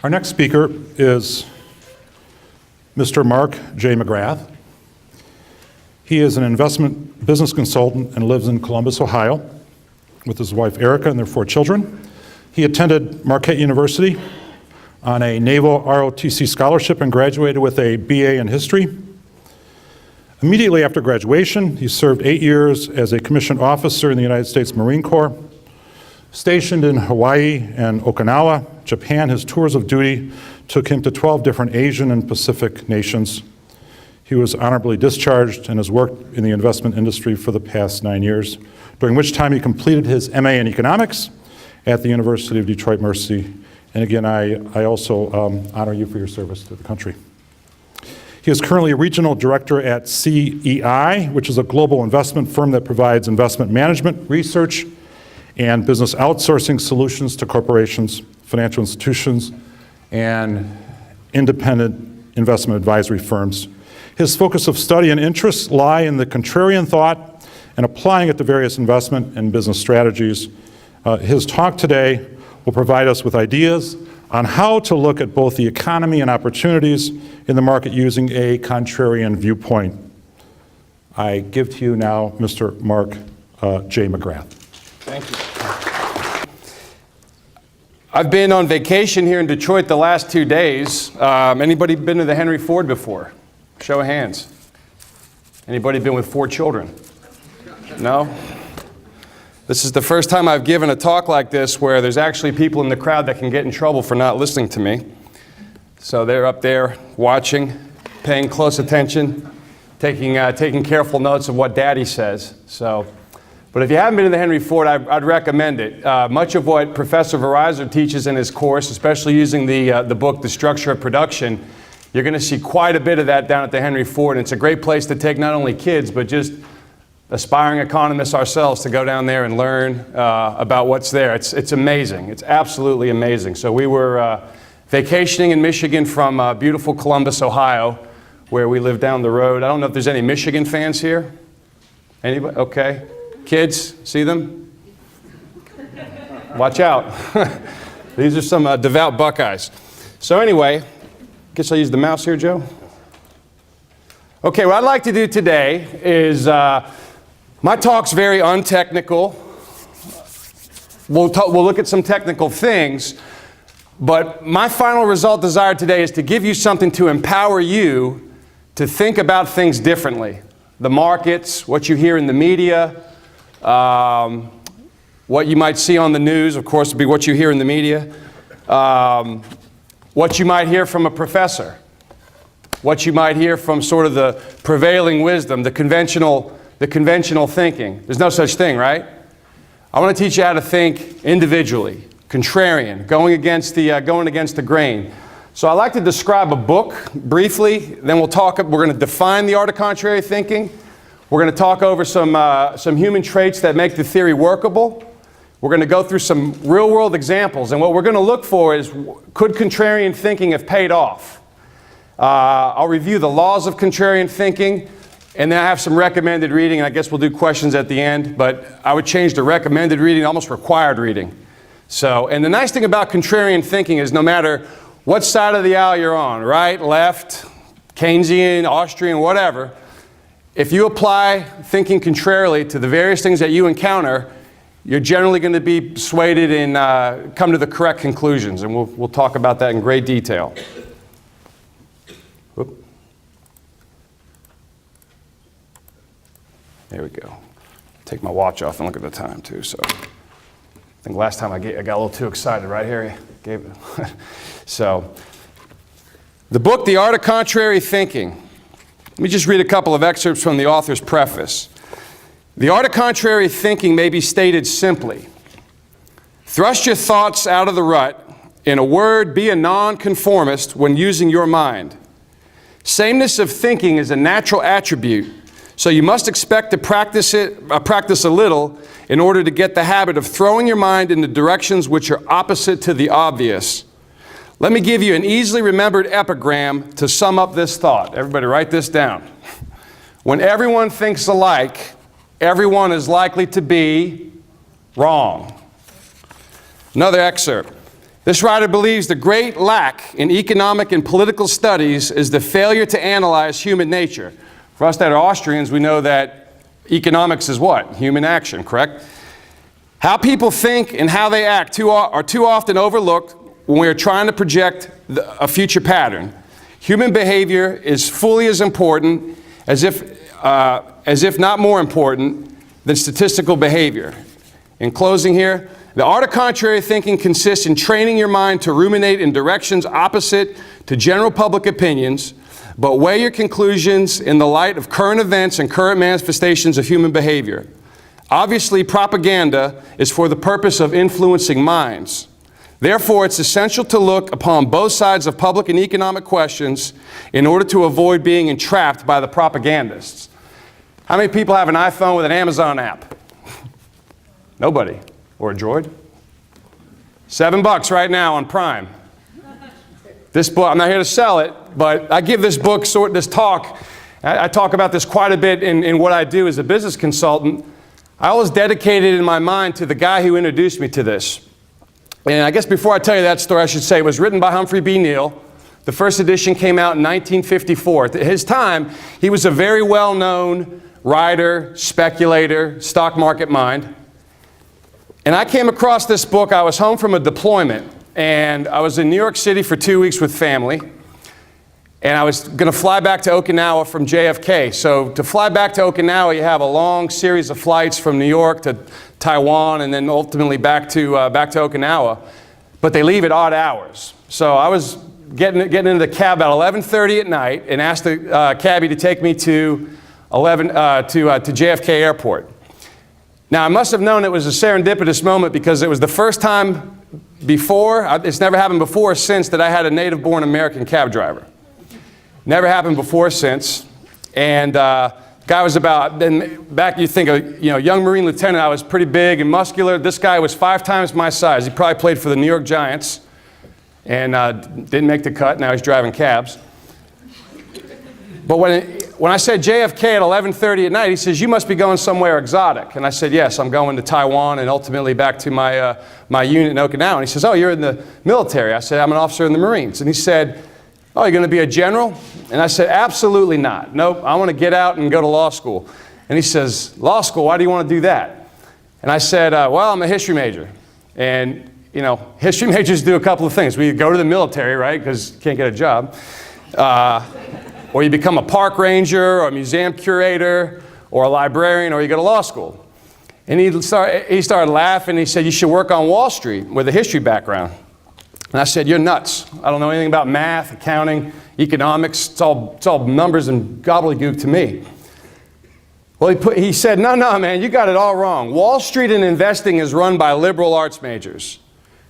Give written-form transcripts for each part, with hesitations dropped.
Our next speaker is Mr. Mark J. McGrath. He is an investment business consultant and lives in Columbus, Ohio, with his wife Erica and their 4 children. He attended Marquette University on a Naval ROTC scholarship and graduated with a BA in history. Immediately after graduation, he served 8 years as a commissioned officer in the United States Marine Corps. Stationed in Hawaii and Okinawa, Japan, his tours of duty took him to 12 different Asian and Pacific nations. He was honorably discharged and has worked in the investment industry for the past 9 years, during which time he completed his MA in economics at the University of Detroit Mercy. And again, I also honor you for your service to the country. He is currently a regional director at CEI, which is a global investment firm that provides investment management, research, and business outsourcing solutions to corporations, financial institutions, and independent investment advisory firms. His focus of study and interests lie in the contrarian thought and applying it to various investment and business strategies. His talk today will provide us with ideas on how to look at both the economy and opportunities in the market using a contrarian viewpoint. I give to you now Mr. Mark J. McGrath. Thank you. I've been on vacation here in Detroit the last 2 days. Anybody been to the Henry Ford before? Show of hands. Anybody been with 4 children? No? This is the first time I've given a talk like this where there's actually people in the crowd that can get in trouble for not listening to me. So they're up there watching, paying close attention, taking careful notes of what Daddy says. But if you haven't been to the Henry Ford, I'd recommend it. Much of what Professor Verizon teaches in his course, especially using the book, The Structure of Production, you're going to see quite a bit of that down at the Henry Ford. And it's a great place to take not only kids, but just aspiring economists ourselves to go down there and learn about what's there. It's amazing. It's absolutely amazing. So we were vacationing in Michigan from beautiful Columbus, Ohio, where we live down the road. I don't know if there's any Michigan fans here. Anybody? Okay. Kids, see them? Watch out. These are some devout Buckeyes. So anyway, guess I'll use the mouse here, Joe. Okay, what I'd like to do today is, my talk's very untechnical. We'll look at some technical things, but my final result desired today is to give you something to empower you to think about things differently. The markets, what you hear in the media, what you might see on the news, of course, would be what you hear in the media, what you might hear from a professor, what you might hear from sort of the prevailing wisdom, the conventional thinking. There's no such thing, right? I want to teach you how to think individually, contrarian, going against the grain. So I like to describe a book briefly, then we're going to define the art of contrary thinking. We're going to talk over some human traits that make the theory workable. We're going to go through some real-world examples, and what we're going to look for is, could contrarian thinking have paid off? I'll review the laws of contrarian thinking, and then I have some recommended reading, and I guess we'll do questions at the end, but I would change the recommended reading to almost required reading. And the nice thing about contrarian thinking is no matter what side of the aisle you're on, right, left, Keynesian, Austrian, whatever, if you apply thinking contrarily to the various things that you encounter, you're generally going to be persuaded and come to the correct conclusions, and we'll talk about that in great detail. Whoop. There we go. Take my watch off and look at the time too. So I think last time I got a little too excited, right, Harry? Gave it. So the book, The Art of Contrary Thinking. Let me just read a couple of excerpts from the author's preface. The art of contrary thinking may be stated simply. Thrust your thoughts out of the rut. In a word, be a nonconformist when using your mind. Sameness of thinking is a natural attribute, so you must expect to practice a little in order to get the habit of throwing your mind in the directions which are opposite to the obvious. Let me give you an easily remembered epigram to sum up this thought. Everybody write this down. When everyone thinks alike, everyone is likely to be wrong. Another excerpt. This writer believes the great lack in economic and political studies is the failure to analyze human nature. For us that are Austrians, we know that economics is what? Human action, correct? How people think and how they act are too often overlooked when we are trying to project a future pattern. Human behavior is fully as important, as if not more important, than statistical behavior. In closing here, the art of contrary thinking consists in training your mind to ruminate in directions opposite to general public opinions, but weigh your conclusions in the light of current events and current manifestations of human behavior. Obviously, propaganda is for the purpose of influencing minds. Therefore, it's essential to look upon both sides of public and economic questions in order to avoid being entrapped by the propagandists. How many people have an iPhone with an Amazon app? Nobody. Or a Droid? $7 right now on Prime. This book, I'm not here to sell it, but I give this book, this talk, I talk about this quite a bit in what I do as a business consultant. I always dedicated in my mind to the guy who introduced me to this. And I guess before I tell you that story, I should say it was written by Humphrey B. Neal. The first edition came out in 1954. At his time, he was a very well-known writer, speculator, stock market mind. And I came across this book. I was home from a deployment, and I was in New York City for 2 weeks with family. And I was going to fly back to Okinawa from JFK. So to fly back to Okinawa, you have a long series of flights from New York to Taiwan and then ultimately back to Okinawa. But they leave at odd hours. So I was getting into the cab about 11:30 at night and asked the cabbie to take me to JFK Airport. Now, I must have known it was a serendipitous moment because it was the first time before, it's never happened before or since, that I had a native-born American cab driver. Never happened before or since. And guy was about, then back you think of, young Marine lieutenant, I was pretty big and muscular. This guy was 5 times my size. He probably played for the New York Giants and didn't make the cut. Now he's driving cabs. But when I said JFK at 11:30 at night, he says, "You must be going somewhere exotic." And I said, "Yes, I'm going to Taiwan and ultimately back to my unit in Okinawa." And he says, "Oh, you're in the military." I said, "I'm an officer in the Marines." And he said, "Oh, you're going to be a general?" And I said, "Absolutely not. Nope, I want to get out and go to law school." And he says, "Law school, why do you want to do that?" And I said, "Well, I'm a history major." And, history majors do a couple of things. We go to the military, right, because you can't get a job. Or you become a park ranger or a museum curator or a librarian, or you go to law school. And he started laughing. He said, "You should work on Wall Street with a history background." And I said, "You're nuts. I don't know anything about math, accounting, economics. It's all numbers and gobbledygook to me." Well, he said, no, man, you got it all wrong. Wall Street and investing is run by liberal arts majors,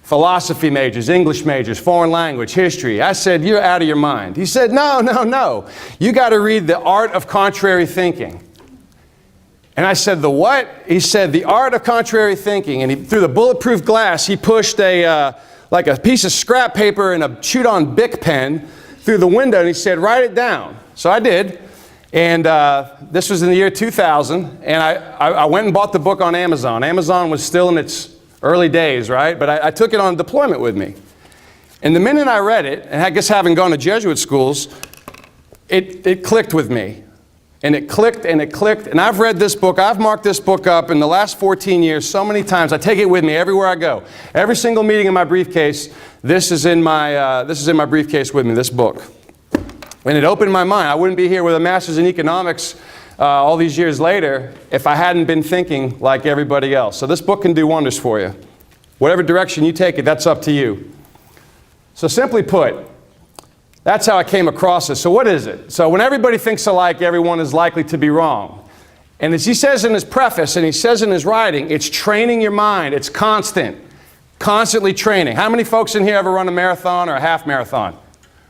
philosophy majors, English majors, foreign language, history. I said, "You're out of your mind." He said, No. You got to read The Art of Contrary Thinking. And I said, "The what?" He said, "The Art of Contrary Thinking." And through the bulletproof glass, he pushed like a piece of scrap paper and a chewed-on Bic pen through the window, and he said, "Write it down." So I did. And this was in the year 2000. And I went and bought the book on Amazon. Amazon was still in its early days, right? But I took it on deployment with me. And the minute I read it, and I guess having gone to Jesuit schools, it clicked with me. And it clicked and it clicked. And I've read this book. I've marked this book up in the last 14 years so many times. I take it with me everywhere I go. Every single meeting in my briefcase, this is in my briefcase with me, this book. And it opened my mind. I wouldn't be here with a master's in economics all these years later if I hadn't been thinking like everybody else. So this book can do wonders for you. Whatever direction you take it, that's up to you. So simply put, that's how I came across it. So what is it? So when everybody thinks alike, everyone is likely to be wrong. And as he says in his preface, and he says in his writing, it's training your mind. It's constantly training. How many folks in here ever run a marathon or a half marathon?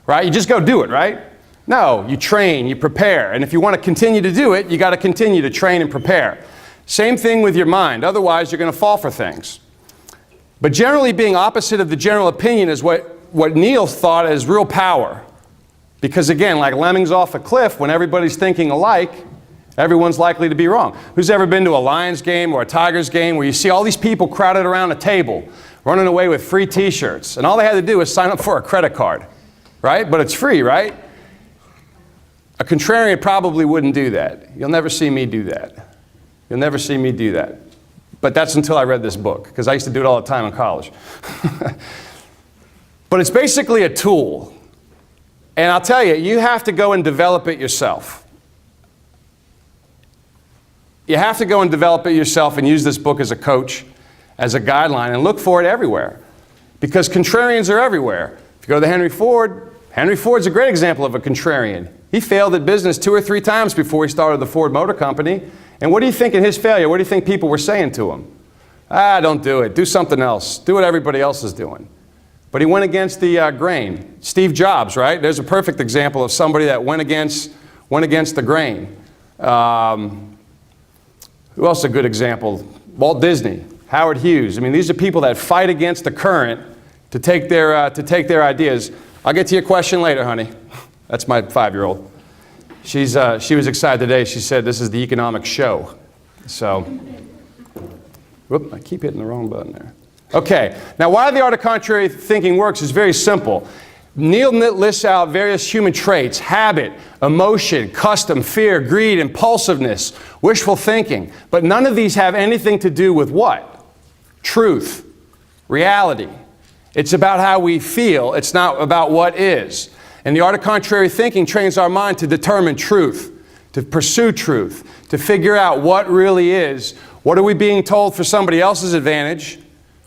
Right? You just go do it, right? No, you train, you prepare. And if you want to continue to do it, you got to continue to train and prepare. Same thing with your mind. Otherwise, you're going to fall for things. But generally being opposite of the general opinion is what Neil thought as real power. Because again, like lemmings off a cliff, when everybody's thinking alike, everyone's likely to be wrong. Who's ever been to a Lions game or a Tigers game where you see all these people crowded around a table running away with free t-shirts. And all they had to do was sign up for a credit card, right? But it's free, right? A contrarian probably wouldn't do that. You'll never see me do that. You'll never see me do that. But that's until I read this book, because I used to do it all the time in college. But it's basically a tool. And I'll tell you, you have to go and develop it yourself. You have to go and develop it yourself and use this book as a coach, as a guideline, and look for it everywhere. Because contrarians are everywhere. If you go to Henry Ford's a great example of a contrarian. He failed at business 2 or 3 times before he started the Ford Motor Company. And what do you think in his failure? What do you think people were saying to him? Don't do it. Do something else. Do what everybody else is doing. But he went against the grain. Steve Jobs, right? There's a perfect example of somebody that went against the grain. Who else is a good example? Walt Disney, Howard Hughes. I mean, these are people that fight against the current to take their ideas. I'll get to your question later, honey. That's my 5-year-old. She was excited today. She said this is the economic show. So, whoop, I keep hitting the wrong button there. Okay, now why the art of contrary thinking works is very simple. Neil lists out various human traits: habit, emotion, custom, fear, greed, impulsiveness, wishful thinking. But none of these have anything to do with what? Truth, reality. It's about how we feel. It's not about what is. And the art of contrary thinking trains our mind to determine truth, to pursue truth, to figure out what really is. What are we being told for somebody else's advantage?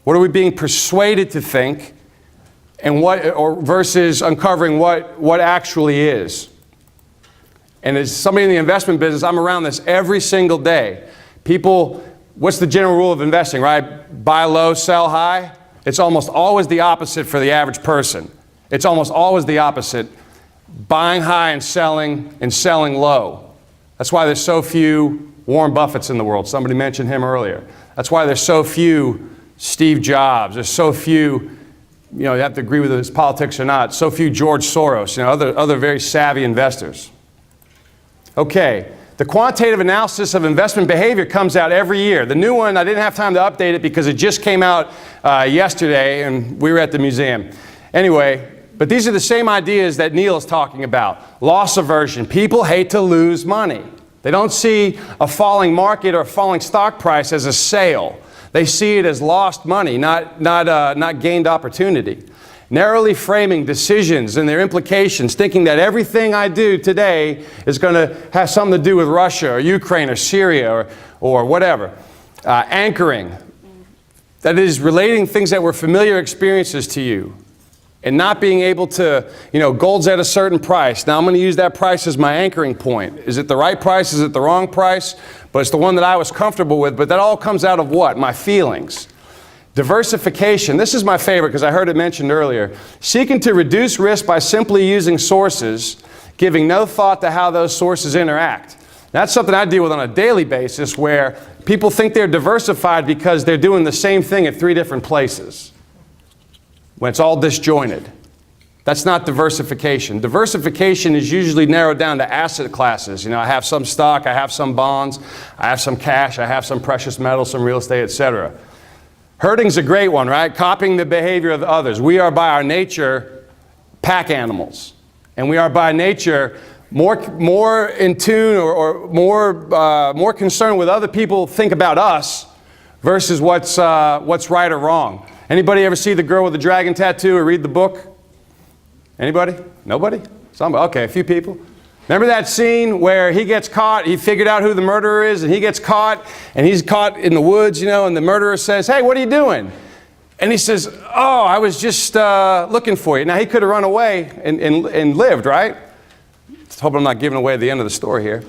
What are we being persuaded to think? And versus uncovering what actually is. And as somebody in the investment business, I'm around this every single day. People, what's the general rule of investing, right? Buy low, sell high. It's almost always the opposite for the average person. It's almost always the opposite. Buying high and selling low. That's why there's so few Warren Buffetts in the world. Somebody mentioned him earlier. That's why there's so few Steve Jobs. There's so few, you have to agree with his politics or not, so few George Soros, other very savvy investors. Okay, the quantitative analysis of investment behavior comes out every year. The new one, I didn't have time to update it because it just came out yesterday and we were at the museum. Anyway, but these are the same ideas that Neil is talking about. Loss aversion. People hate to lose money. They don't see a falling market or a falling stock price as a sale. They see it as lost money, not gained opportunity. Narrowly framing decisions and their implications, thinking that everything I do today is going to have something to do with Russia or Ukraine or Syria or whatever. Anchoring, that is relating things that were familiar experiences to you. And not being able to, gold's at a certain price. Now I'm going to use that price as my anchoring point. Is it the right price? Is it the wrong price? But it's the one that I was comfortable with. But that all comes out of what? My feelings. Diversification. This is my favorite because I heard it mentioned earlier. Seeking to reduce risk by simply using sources, giving no thought to how those sources interact. That's something I deal with on a daily basis where people think they're diversified because they're doing the same thing at 3 different places. When it's all disjointed. That's not diversification. Diversification is usually narrowed down to asset classes. I have some stock, I have some bonds, I have some cash, I have some precious metals, some real estate, etc. Herding's a great one, right? Copying the behavior of others. We are by our nature pack animals. And we are by nature more in tune or more concerned with other people think about us versus what's right or wrong. Anybody ever see The Girl with the Dragon Tattoo or read the book? Anybody? Nobody? Somebody? Okay, a few people. Remember that scene where he gets caught, he figured out who the murderer is, and he gets caught, and he's caught in the woods, and the murderer says, "Hey, what are you doing?" And he says, "Oh, I was just looking for you." Now, he could have run away and lived, right? Just hope I'm not giving away the end of the story here.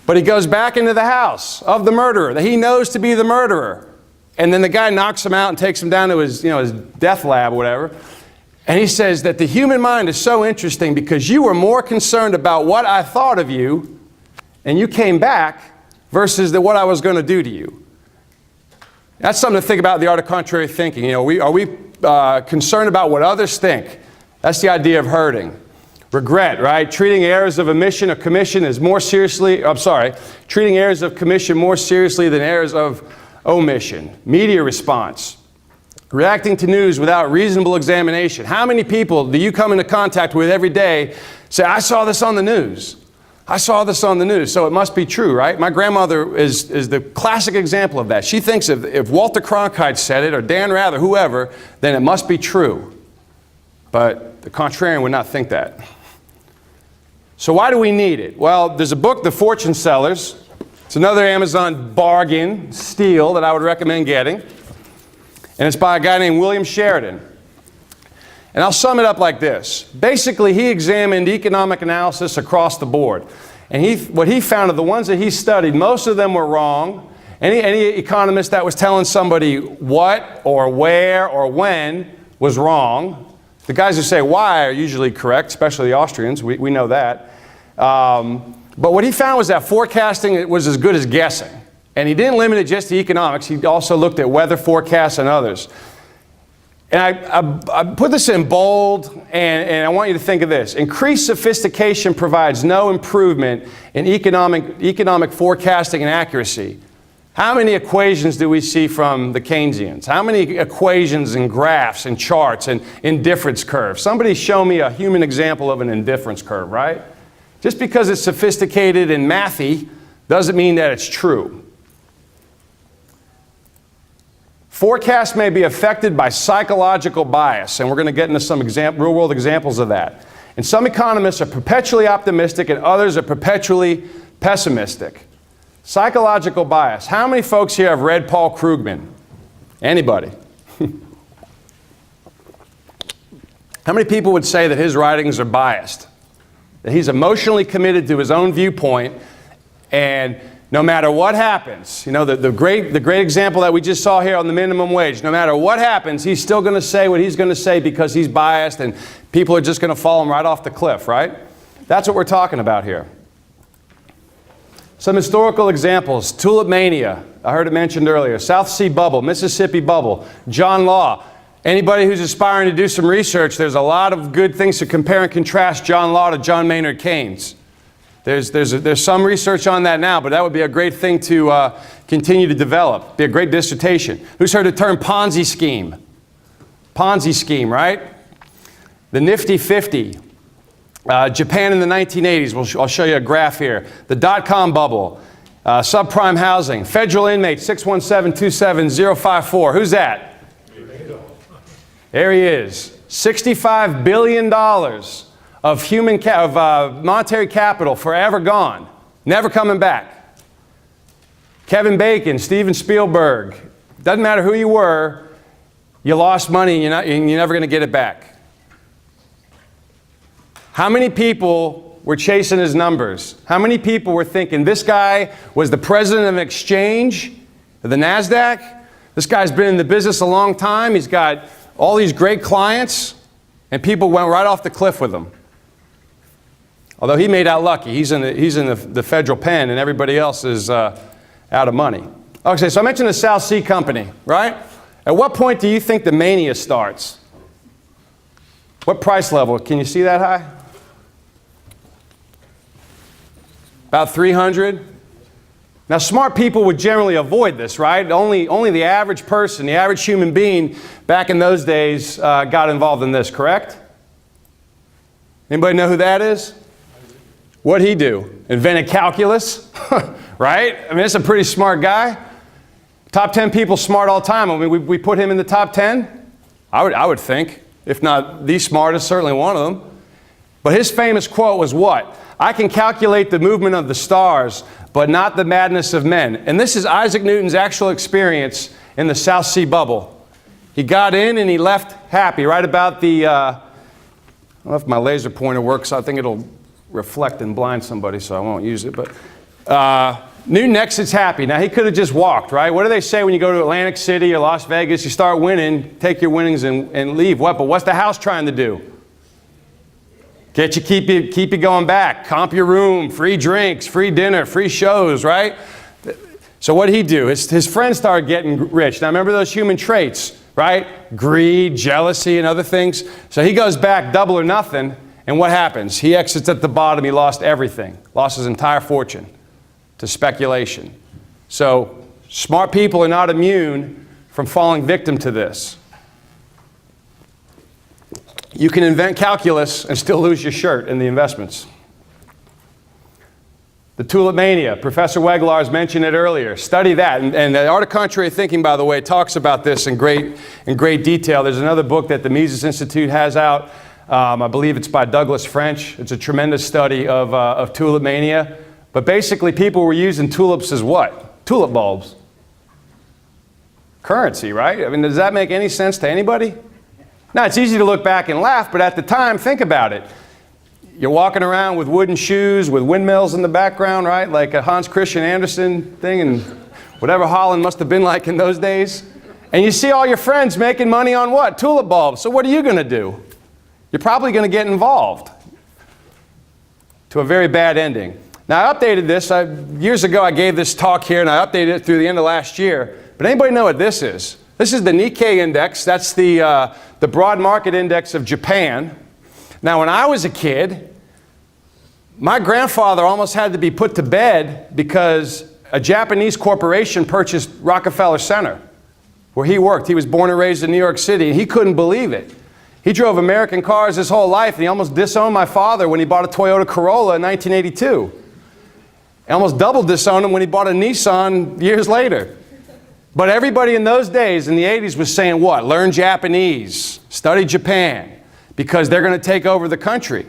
But he goes back into the house of the murderer that he knows to be the murderer. And then the guy knocks him out and takes him down to his, his death lab or whatever. And he says that the human mind is so interesting because you were more concerned about what I thought of you and you came back versus what I was going to do to you. That's something to think about in the art of contrary thinking. Are we concerned about what others think? That's the idea of herding. Regret, right? Treating errors of omission or commission is treating errors of commission more seriously than errors of omission. Media response. Reacting to news without reasonable examination. How many people do you come into contact with every day say, I saw this on the news. I saw this on the news, so it must be true, right? My grandmother is the classic example of that. She thinks if Walter Cronkite said it, or Dan Rather, whoever, then it must be true. But the contrarian would not think that. So why do we need it? Well, there's a book, The Fortune Sellers. It's another Amazon bargain, steal, that I would recommend getting. And it's by a guy named William Sheridan. And I'll sum it up like this. Basically, he examined economic analysis across the board. And what he found of the ones that he studied, most of them were wrong. Any economist that was telling somebody what or where or when was wrong. The guys who say why are usually correct, especially the Austrians. We know that. But what he found was that forecasting was as good as guessing. And he didn't limit it just to economics. He also looked at weather forecasts and others. And I put this in bold, and I want you to think of this. Increased sophistication provides no improvement in economic forecasting and accuracy. How many equations do we see from the Keynesians? How many equations and graphs and charts and indifference curves? Somebody show me a human example of an indifference curve, right? Just because it's sophisticated and mathy doesn't mean that it's true. Forecasts may be affected by psychological bias, and we're going to get into some real-world examples of that. And some economists are perpetually optimistic and others are perpetually pessimistic. Psychological bias. How many folks here have read Paul Krugman? Anybody? How many people would say that his writings are biased? That he's emotionally committed to his own viewpoint, and no matter what happens, you know, the great example that we just saw here on the minimum wage, no matter what happens, he's still going to say what he's going to say because he's biased and people are just going to follow him right off the cliff, right? That's what we're talking about here. Some historical examples. Tulipmania, I heard it mentioned earlier. South Sea Bubble, Mississippi Bubble, John Law. Anybody who's aspiring to do some research, there's a lot of good things to compare and contrast John Law to John Maynard Keynes. There's some research on that now, but that would be a great thing to continue to develop. Be a great dissertation. Who's heard the term Ponzi scheme? Ponzi scheme, right? The Nifty 50. Japan in the 1980s. I'll show you a graph here. The dot-com bubble. Subprime housing. Federal inmate 617-27054. Who's that? There he is. $65 billion of monetary capital forever gone, never coming back. Kevin Bacon, Steven Spielberg, doesn't matter who you were, you lost money and you're never going to get it back. How many people were chasing his numbers? How many people were thinking this guy was the president of an exchange, the NASDAQ? This guy's been in the business a long time, he's got all these great clients, and people went right off the cliff with him. Although he made out lucky. He's in the federal pen and everybody else is out of money. Okay, so I mentioned the South Sea Company, right? At what point do you think the mania starts? What price level? Can you see that high? About 300? Now smart people would generally avoid this, right? Only the average person, the average human being back in those days got involved in this, correct? Anybody know who that is? What'd he do? Invented calculus, right? I mean, it's a pretty smart guy. Top 10 people smart all the time. I mean, we put him in the top 10? I would think. If not the smartest, certainly one of them. But his famous quote was what? I can calculate the movement of the stars, but not the madness of men. And this is Isaac Newton's actual experience in the South Sea Bubble. He got in and he left happy, right about the, I don't know if my laser pointer works, I think it'll reflect and blind somebody, so I won't use it. But Newton exits happy. Now, he could have just walked, right? What do they say when you go to Atlantic City or Las Vegas? You start winning, take your winnings and leave. What? But what's the house trying to do? Keep you going back. Comp your room, free drinks, free dinner, free shows, right? So what did he do? His friends started getting rich. Now, remember those human traits, right? Greed, jealousy, and other things. So he goes back double or nothing. And what happens? He exits at the bottom. He lost everything. Lost his entire fortune to speculation. So smart people are not immune from falling victim to this. You can invent calculus and still lose your shirt in the investments. The Tulipmania, Professor Weglar's mentioned it earlier. Study that. And the Art of Contrary Thinking, by the way, talks about this in great detail. There's another book that the Mises Institute has out. I believe it's by Douglas French. It's a tremendous study of Tulipmania. But basically, people were using tulips as what? Tulip bulbs. Currency, right? I mean, does that make any sense to anybody? Now, it's easy to look back and laugh, but at the time, think about it. You're walking around with wooden shoes, with windmills in the background, right? Like a Hans Christian Andersen thing, and whatever Holland must have been like in those days. And you see all your friends making money on what? Tulip bulbs. So what are you going to do? You're probably going to get involved to a very bad ending. Now, I updated this. Years ago, I gave this talk here, and I updated it through the end of last year. But anybody know what this is? This is the Nikkei Index. That's the broad market index of Japan. Now, when I was a kid, my grandfather almost had to be put to bed because a Japanese corporation purchased Rockefeller Center, where he worked. He was born and raised in New York City, and he couldn't believe it. He drove American cars his whole life, and he almost disowned my father when he bought a Toyota Corolla in 1982. He almost double disowned him when he bought a Nissan years later. But everybody in those days, in the 80s, was saying what? Learn Japanese, study Japan, because they're going to take over the country.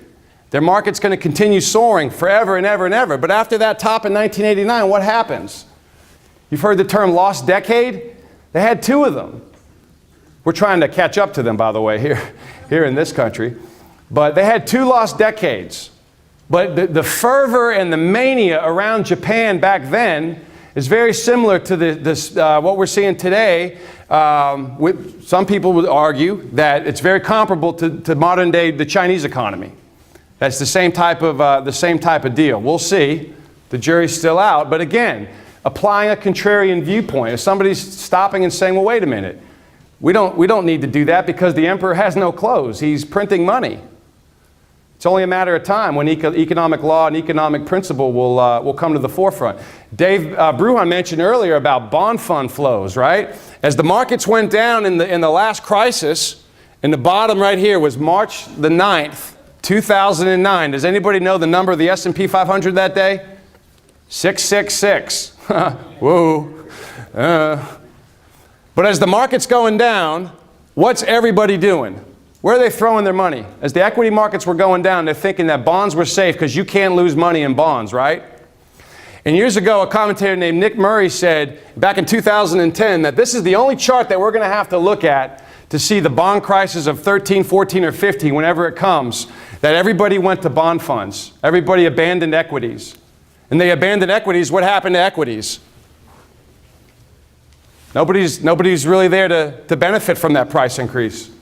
Their market's going to continue soaring forever and ever and ever. But after that top in 1989, what happens? You've heard the term lost decade? They had two of them. We're trying to catch up to them, by the way, here in this country. But they had two lost decades. But the fervor and the mania around Japan back then is very similar to what we're seeing today. Some people would argue that it's very comparable to modern day the Chinese economy. That's the same type of deal. We'll see. The jury's still out. But again, applying a contrarian viewpoint. If somebody's stopping and saying, well, wait a minute. We don't need to do that because the emperor has no clothes. He's printing money. It's only a matter of time when economic law and economic principle will come to the forefront. Dave Bruhan mentioned earlier about bond fund flows, right? As the markets went down in the last crisis, and the bottom right here was March the 9th, 2009. Does anybody know the number of the S&P 500 that day? 666. Whoa. But as the market's going down, what's everybody doing? Where are they throwing their money? As the equity markets were going down, they're thinking that bonds were safe because you can't lose money in bonds, right? And years ago, a commentator named Nick Murray said, back in 2010, that this is the only chart that we're going to have to look at to see the bond crisis of 13, 14, or 15, whenever it comes, that everybody went to bond funds. Everybody abandoned equities. And they abandoned equities. What happened to equities? Nobody's really there to benefit from that price increase.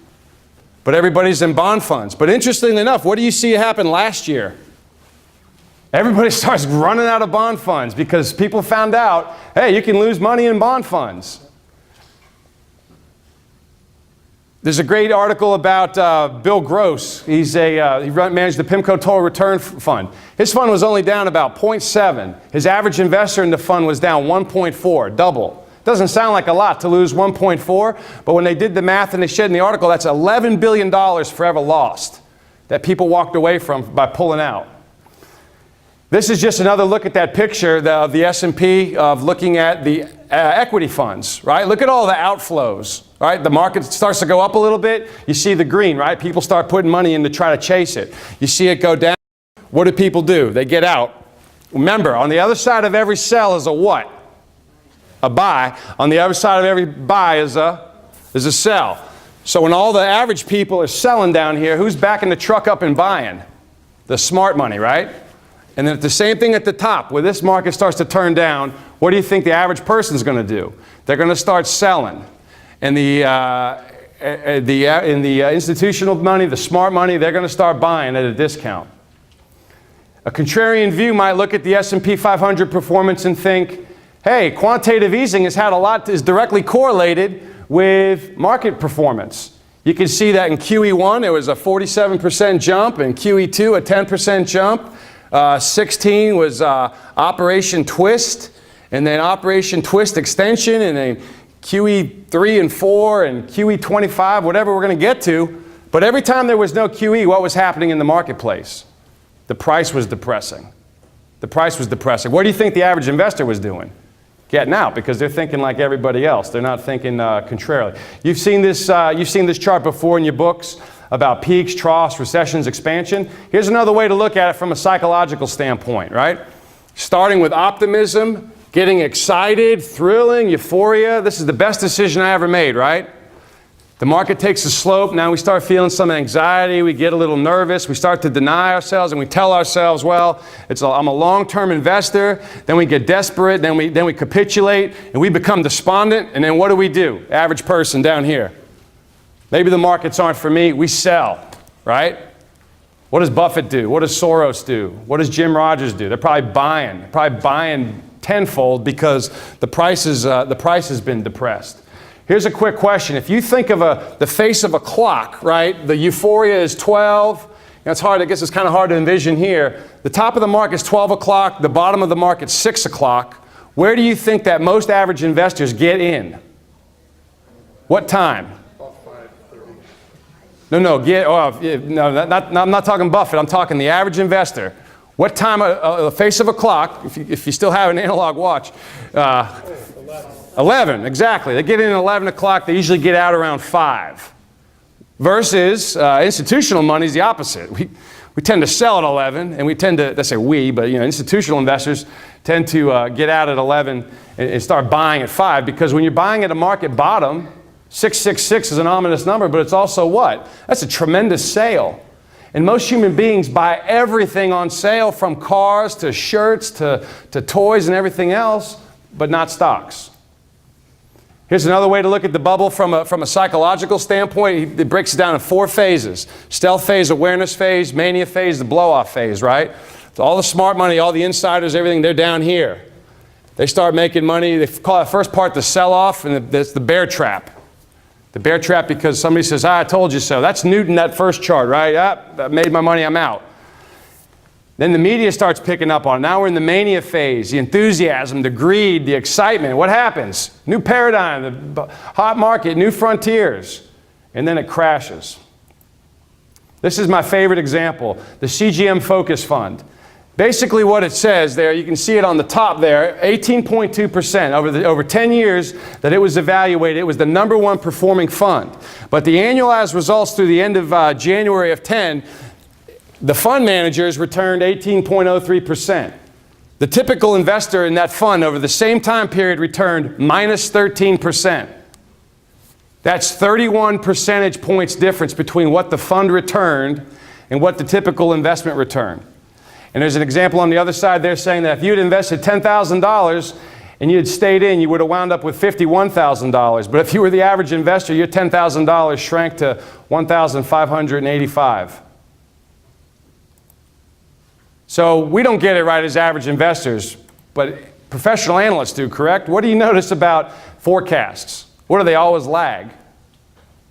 But everybody's in bond funds. But interestingly enough, what do you see happen last year? Everybody starts running out of bond funds because people found out, hey, you can lose money in bond funds. There's a great article about Bill Gross. He managed the PIMCO Total Return Fund. His fund was only down about 0.7. His average investor in the fund was down 1.4, double. Doesn't sound like a lot to lose 1.4, but when they did the math and they said in the article, that's $11 billion forever lost that people walked away from by pulling out. This is just another look at that picture of the S&P, of looking at the equity funds, right? Look at all the outflows, right? The market starts to go up a little bit. You see the green, right? People start putting money in to try to chase it. You see it go down. What do people do? They get out. Remember, on the other side of every sell is a what? A buy. On the other side of every buy is a sell. So when all the average people are selling down here, who's backing the truck up and buying? The smart money, right? And then the same thing at the top, where this market starts to turn down, what do you think the average person's going to do? They're going to start selling. And the institutional money, the smart money, they're going to start buying at a discount. A contrarian view might look at the S&P 500 performance and think, hey, quantitative easing is directly correlated with market performance. You can see that in QE1, there was a 47% jump, and QE2, a 10% jump. 16 was Operation Twist, and then Operation Twist Extension, and then QE3 and 4, and QE25, whatever we're going to get to. But every time there was no QE, what was happening in the marketplace? The price was depressing. The price was depressing. What do you think the average investor was doing? Getting out, because they're thinking like everybody else. They're not thinking contrarily. You've seen this chart before in your books about peaks, troughs, recessions, expansion. Here's another way to look at it from a psychological standpoint, right? Starting with optimism, getting excited, thrilling, euphoria. This is the best decision I ever made, right? The market takes a slope. Now we start feeling some anxiety. We get a little nervous. We start to deny ourselves, and we tell ourselves, well, I'm a long-term investor. Then we get desperate. Then we capitulate, and we become despondent. And then what do? Average person down here. Maybe the markets aren't for me. We sell, right? What does Buffett do? What does Soros do? What does Jim Rogers do? They're probably buying tenfold because the price has been depressed. Here's a quick question. If you think of the face of a clock, right? The euphoria is 12. It's hard. I guess it's kind of hard to envision here. The top of the market is 12 o'clock. The bottom of the market is 6 o'clock. Where do you think that most average investors get in? What time? I'm not talking Buffett. I'm talking the average investor. What time, the face of a clock, if you still have an analog watch, 11, exactly. They get in at 11 o'clock. They usually get out around 5. Versus institutional money is the opposite. We tend to sell at 11, and we tend to, let's say we, but institutional investors tend to get out at 11 and start buying at 5, because when you're buying at a market bottom, 666 is an ominous number, but it's also what? That's a tremendous sale. And most human beings buy everything on sale, from cars to shirts to toys and everything else, but not stocks. Here's another way to look at the bubble from a psychological standpoint. It breaks it down in 4 phases. Stealth phase, awareness phase, mania phase, the blow-off phase, right? So all the smart money, all the insiders, everything, they're down here. They start making money. They call that first part the sell-off, and that's the bear trap. The bear trap, because somebody says, I told you so. That's Newton, that first chart, right? I made my money, I'm out. Then the media starts picking up on it. Now we're in the mania phase, the enthusiasm, the greed, the excitement. What happens? New paradigm, the hot market, new frontiers. And then it crashes. This is my favorite example, the CGM Focus Fund. Basically what it says there, you can see it on the top there, 18.2% over 10 years that it was evaluated. It was the #1 performing fund. But the annualized results through the end of January of 10, the fund managers returned 18.03%. The typical investor in that fund over the same time period returned -13%. That's 31 percentage points difference between what the fund returned and what the typical investment returned. And there's an example on the other side there saying that if you had invested $10,000 and you had stayed in, you would have wound up with $51,000. But if you were the average investor, your $10,000 shrank to $1,585. So we don't get it right as average investors, but professional analysts do, correct? What do you notice about forecasts? What do they always lag?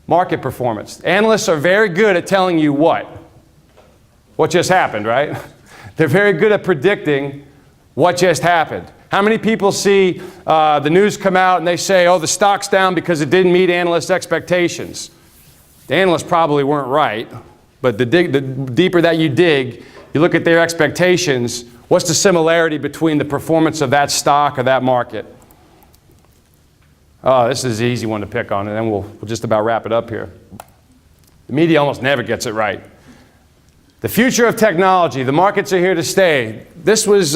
Market performance. Analysts are very good at telling you what? What just happened, right? They're very good at predicting what just happened. How many people see the news come out and they say, oh, the stock's down because it didn't meet analysts' expectations? The analysts probably weren't right, but the deeper that you dig, you look at their expectations, what's the similarity between the performance of that stock or that market? Oh, this is an easy one to pick on, and then we'll just about wrap it up here. The media almost never gets it right. The future of technology, the markets are here to stay. This was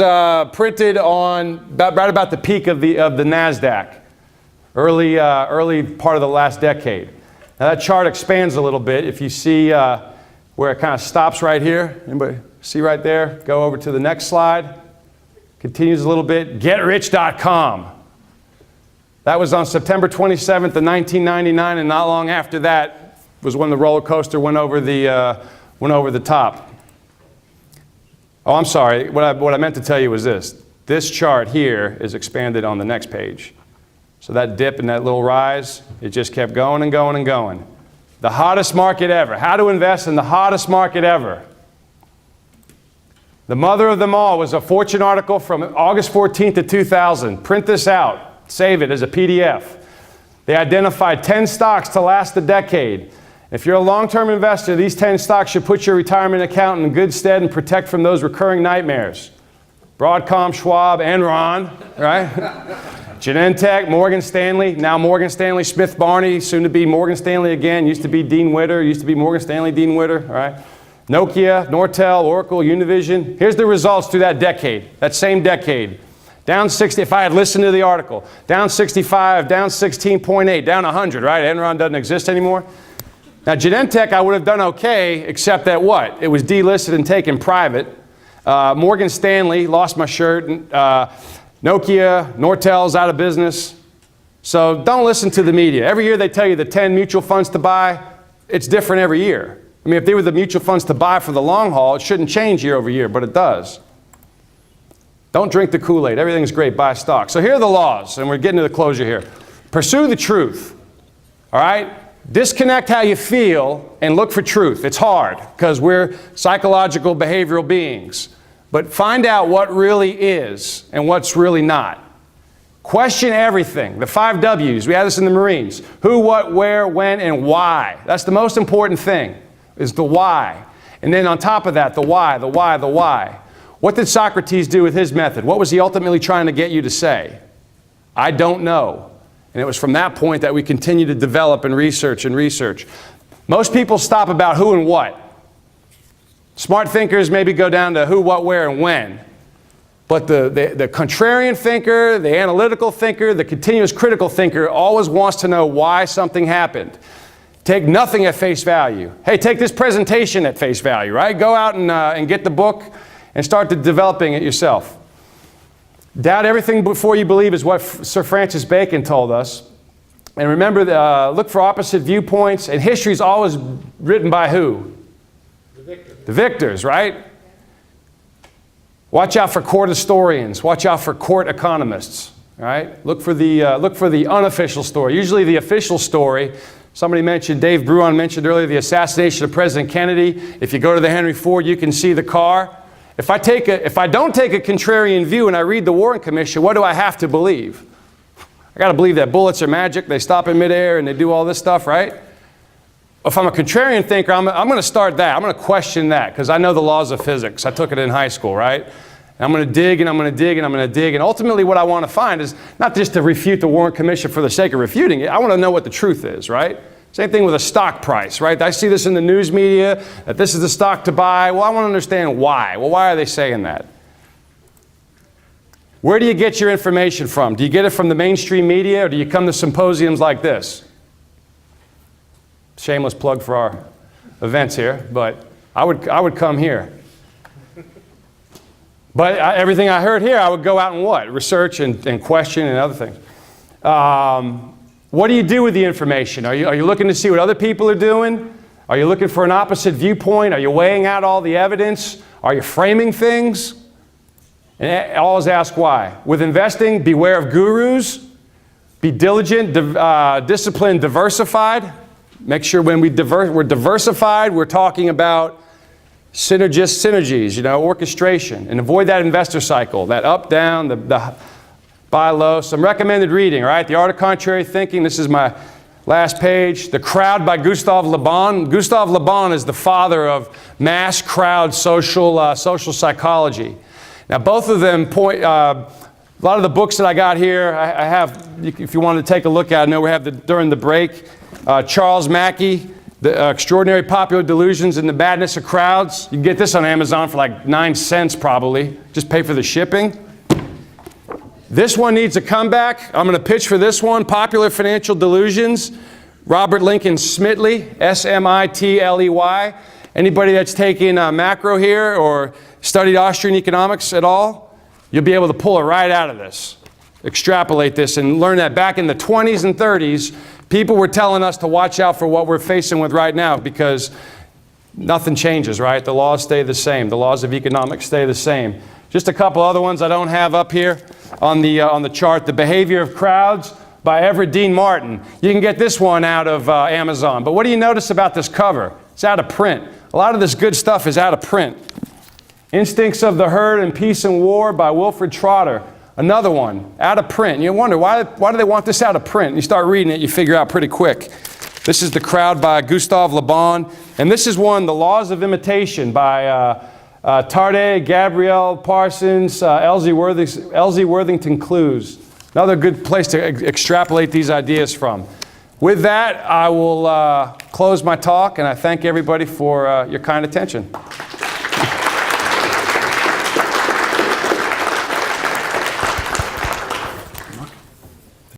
printed on right about the peak of the NASDAQ, early part of the last decade. Now that chart expands a little bit. If you see where it kind of stops right here, anybody see right there? Go over to the next slide. Continues a little bit. GetRich.com. That was on September 27th of 1999, and not long after that was when the roller coaster went over the top. Oh, I'm sorry. What I meant to tell you was this. This chart here is expanded on the next page. So that dip and that little rise, it just kept going and going and going. The hottest market ever. How to invest in the hottest market ever. The mother of them all was a Fortune article from August 14th of 2000. Print this out. Save it as a PDF. They identified 10 stocks to last a decade. If you're a long-term investor, these 10 stocks should put your retirement account in good stead and protect from those recurring nightmares. Broadcom, Schwab, Enron, right? Genentech, Morgan Stanley, now Morgan Stanley, Smith Barney, soon to be Morgan Stanley again, used to be Dean Witter, used to be Morgan Stanley, Dean Witter, right? Nokia, Nortel, Oracle, Univision. Here's the results through that decade, that same decade. Down 60, if I had listened to the article, down 65, down 16.8, down 100, right? Enron doesn't exist anymore. Now Genentech I would have done okay, except that what? It was delisted and taken private. Morgan Stanley, lost my shirt. Nokia, Nortel's out of business. So don't listen to the media. Every year they tell you the 10 mutual funds to buy. It's different every year. I mean, if they were the mutual funds to buy for the long haul, it shouldn't change year over year, but it does. Don't drink the KoolAid. Everything's great. Buy stock. So here are the laws, and we're getting to the closure here. Pursue the truth. All right? Disconnect how you feel and look for truth. It's hard because we're psychological behavioral beings. But find out what really is and what's really not. Question everything. The 5 W's. We had this in the Marines. Who, what, where, when, and why. That's the most important thing, is the why. And then on top of that, the why, the why, the why. What did Socrates do with his method? What was he ultimately trying to get you to say? I don't know. And it was from that point that we continue to develop and research and research. Most people stop about who and what. Smart thinkers maybe go down to who, what, where, and when. But the contrarian thinker, the analytical thinker, the continuous critical thinker always wants to know why something happened. Take nothing at face value. Hey, take this presentation at face value, right? Go out and get the book and start developing it yourself. Doubt everything before you believe is what Sir Francis Bacon told us. And remember, look for opposite viewpoints. And history is always written by who? The victors, right? Watch out for court historians. Watch out for court economists, right? Look for the unofficial story. Usually the official story, somebody mentioned, Dave Bruin mentioned earlier, the assassination of President Kennedy. If you go to the Henry Ford, you can see the car. If I don't take a contrarian view and I read the Warren Commission, what do I have to believe? I got to believe that bullets are magic, they stop in midair and they do all this stuff, right? If I'm a contrarian thinker, I'm going to start that. I'm going to question that because I know the laws of physics. I took it in high school, right? And I'm going to dig and I'm going to dig and I'm going to dig. And ultimately what I want to find is not just to refute the Warren Commission for the sake of refuting it. I want to know what the truth is, right? Same thing with a stock price, right? I see this in the news media, that this is the stock to buy. Well, I want to understand why. Well, why are they saying that? Where do you get your information from? Do you get it from the mainstream media or do you come to symposiums like this? Shameless plug for our events here, but I would come here. But everything I heard here, I would go out and what? Research and question and other things. What do you do with the information? Are you looking to see what other people are doing? Are you looking for an opposite viewpoint? Are you weighing out all the evidence? Are you framing things? And I always ask why. With investing, beware of gurus. Be diligent, disciplined, diversified. Make sure when we're diversified, we're talking about synergies, you know, orchestration. And avoid that investor cycle, that up, down, the buy low. Some recommended reading, right? The Art of Contrary Thinking. This is my last page. The Crowd by Gustave Le Bon. Gustave Le Bon is the father of mass crowd social psychology. Now, both of them point, a lot of the books that I got here, I have, if you want to take a look at, I know we have during the break, Charles Mackey, The Extraordinary Popular Delusions and the Madness of Crowds. You can get this on Amazon for like 9 cents probably. Just pay for the shipping. This one needs a comeback. I'm going to pitch for this one, Popular Financial Delusions. Robert Lincoln Smitley, S-M-I-T-L-E-Y. Anybody that's taken macro here or studied Austrian economics at all, you'll be able to pull it right out of this. Extrapolate this and learn that back in the 20s and 30s, people were telling us to watch out for what we're facing with right now because nothing changes, right? The laws stay the same. The laws of economics stay the same. Just a couple other ones I don't have up here on the chart. The Behavior of Crowds by Everett Dean Martin. You can get this one out of Amazon. But what do you notice about this cover? It's out of print. A lot of this good stuff is out of print. Instincts of the Herd and Peace and War by Wilfred Trotter. Another one, out of print. You wonder, why do they want this out of print? You start reading it, you figure out pretty quick. This is The Crowd by Gustave Le Bon. And this is one, The Laws of Imitation by Tarde, Gabrielle Parsons, Elsie Worthington Clues. Another good place to extrapolate these ideas from. With that, I will close my talk, and I thank everybody for your kind attention.